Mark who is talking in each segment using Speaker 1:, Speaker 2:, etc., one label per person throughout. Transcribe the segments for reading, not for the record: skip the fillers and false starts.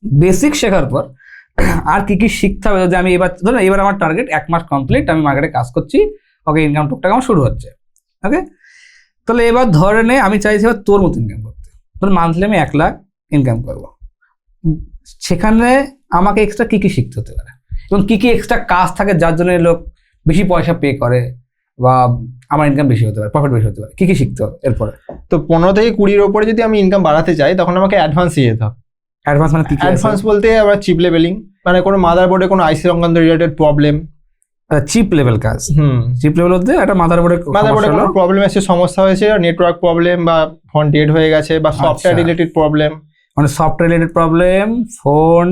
Speaker 1: Basic শেখার পর আর কি কি শিখতে হবে, যদি আমি এবার ধরুন এবার আমার টার্গেট 1 মাস কমপ্লিট, আমি মার্কেটে কাজ করছি, ওকে ইনকাম টুকটাক আমার শুরু হচ্ছে, ওকে। তাহলে এবার ধরে নে আমি চাইছি এবার তোর মতো ইনকাম করতে, ধরুন মান্থলি আমি 1 লাখ ইনকাম করবো। সেখানে আমাকে এক্সট্রা কি কি শিখতে হতে পারে এবং কি কি এক্সট্রা কাজ থাকে যার জন্য লোক বেশি পয়সা পে করে বা আমার ইনকাম বেশি হতে পারে, প্রফিট বেশি হতে পারে, কি কি শিখতে হবে এরপরে?
Speaker 2: তো 15 থেকে 20-এর উপরে যদি আমি ইনকাম বাড়াতে চাই তখন আমাকে অ্যাডভান্সে যেতে হবে।
Speaker 1: অ্যাডভান্স মানে কি কি?
Speaker 2: অ্যাডভান্স বলতে আমরা চিপ লেভেলিং, মানে কোনো মাদারবোর্ডে কোনো আইসি সংক্রান্ত রিলেটেড প্রবলেম,
Speaker 1: চিপ লেভেল কাজ। চিপ লেভেল বলতে একটা মাদারবোর্ডে
Speaker 2: কোনো প্রবলেম এসে, সমস্যা হয়েছে, নেটওয়ার্ক প্রবলেম বা ফোন ডেড হয়ে গেছে বা সফটওয়্যার রিলেটেড প্রবলেম,
Speaker 1: মানে software related problem, phone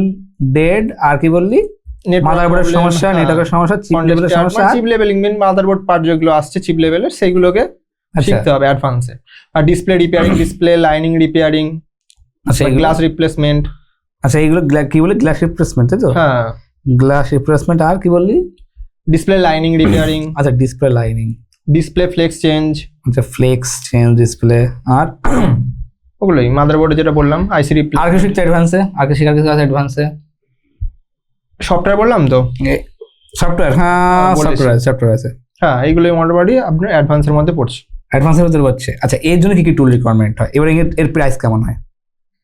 Speaker 1: dead, আর কি বললি মাদারবোর্ডের সমস্যা, নেটওয়ার্কের সমস্যা, চিপ লেভেলের সমস্যা,
Speaker 2: chip levelling mean motherboard part যেগুলো আসছে চিপ লেভেলের সেইগুলোকে শিখতে হবে অ্যাডভান্সে। আর display repairing, display lining repairing, আচ্ছা গ্লাস রিপ্লেসমেন্ট,
Speaker 1: আচ্ছা এইগুলো কি বলে গ্লাস রিপ্লেসমেন্ট, তাই তো?
Speaker 2: হ্যাঁ
Speaker 1: গ্লাস রিপ্লেসমেন্ট। আর কি বললি?
Speaker 2: ডিসপ্লে লাইনিং রিপেয়ারিং,
Speaker 1: আচ্ছা display lining,
Speaker 2: display flakes change,
Speaker 1: আচ্ছা ফ্লেক্স চেঞ্জ ডিসপ্লে, আর
Speaker 2: ওগুলোই মাদারবোর্ডে যেটা বললাম আইসি রিপ্লেস।
Speaker 1: আর কিছু শিখতে অ্যাডভান্সে? আর কিছু শেখার কিছু আছে অ্যাডভান্সে?
Speaker 2: সফটওয়্যার বললাম তো,
Speaker 1: সফটওয়্যার, হ্যাঁ সফটওয়্যার আছে,
Speaker 2: হ্যাঁ এইগুলোই মোটামুটি আপনার অ্যাডভান্সের মধ্যে পড়ছে।
Speaker 1: অ্যাডভান্সের ভিতরে পড়ছে। আচ্ছা এর জন্য কি কি টুল রিকোয়ারমেন্ট হয়, এবার এর প্রাইস কেমন হয়?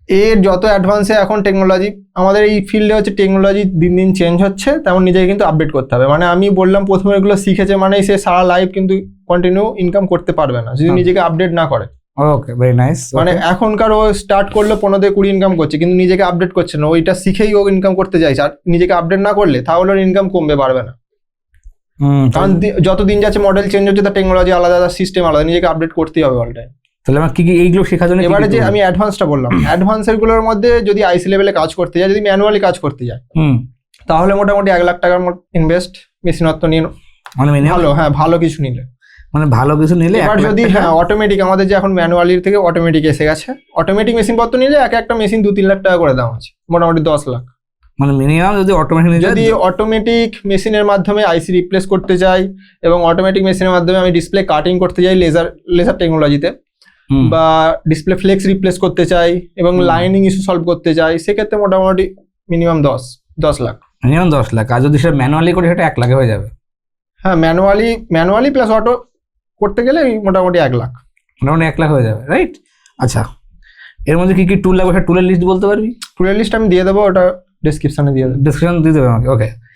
Speaker 2: এর যত অ্যাডভান্সে এখন টেকনোলজি, আমাদের এই ফিল্ডে হচ্ছে টেকনোলজি দিন দিন চেঞ্জ হচ্ছে, তেমন নিজেকে কিন্তু আপডেট করতে হবে। মানে আমি বললাম প্রথমে এগুলো শিখেছে মানে সে সারা লাইফ কিন্তু কন্টিনিউ ইনকাম করতে পারবে না যদি নিজেকে আপডেট না করে।
Speaker 1: Okay very nice.
Speaker 2: মানে এখনকার ও স্টার্ট করলো 15 থেকে 20 ইনকাম করছে কিন্তু নিজেকে আপডেট করছে না, ওইটা শিখেই ও ইনকাম করতে চাইছে। আর নিজেকে আপডেট না করলে তাহলে ওর ইনকাম কমবে, বাড়বে না। কারণ যত দিন যাচ্ছে মডেল চেঞ্জ হচ্ছে, তার টেকনোলজি আলাদা, সিস্টেম আলাদা, নিজেকে আপডেট করতেই হবে অল টাইম।
Speaker 1: তাহলে আমার কি কি এইগুলো শেখার জন্য
Speaker 2: এবারে যে আমি অ্যাডভান্সটা বললাম, অ্যাডভান্সের গুলোর মধ্যে যদি আইসি লেভেলে কাজ করতে যায়, যদি ম্যানুয়ালি কাজ করতে যায় তাহলে মোটামুটি 1 লাখ টাকার মতো ইনভেস্ট, মেশিনত্ব নিয়ে
Speaker 1: মানে
Speaker 2: ভালো, হ্যাঁ ভালো কিছু নিলে,
Speaker 1: মানে ভালো কিছু নিলে।
Speaker 2: এবার যদি হ্যাঁ অটোমেটিক, আমাদের যে এখন ম্যানুয়ালির থেকে অটোমেটিক এসে গেছে, অটোমেটিক মেশিন পত্র নিলে একটা মেশিন 2-3 লাখ টাকা করে দাম আছে, মোটামুটি 10 লাখ।
Speaker 1: মানে মিনিমাম যদি অটোমেটিক,
Speaker 2: যদি অটোমেটিক মেশিনের মাধ্যমে আইসি রিপ্লেস করতে চাই এবং অটোমেটিক মেশিনের মাধ্যমে আমি ডিসপ্লে কাটিং করতে চাই লেজার টেকনোলজিতে, বা ডিসপ্লে ফ্লেক্স রিপ্লেস করতে চাই এবং লাইনিং ইস্যু সলভ করতে চাই, সেক্ষেত্রে মোটামুটি মিনিমাম 10 লাখ।
Speaker 1: মিনিমাম 10 লাখ। আর যদি সেটা ম্যানুয়ালি করে সেটা 1 লাখে হয়ে যাবে।
Speaker 2: হ্যাঁ ম্যানুয়ালি প্লাস অটো করতে গেলে মোটামুটি 1 লাখ,
Speaker 1: মোটামুটি 1 লাখ হয়ে যাবে, রাইট? আচ্ছা এর মধ্যে কি কি টুল লাগবে, সেটা টুলের লিস্ট বলতে পারবি?
Speaker 2: টুলের লিস্ট আমি দিয়ে দেবো, ওটা ডেসক্রিপশনে দিয়ে দেবো,
Speaker 1: ডিসক্রিপশন দিয়ে দেবে আমাকে, ওকে।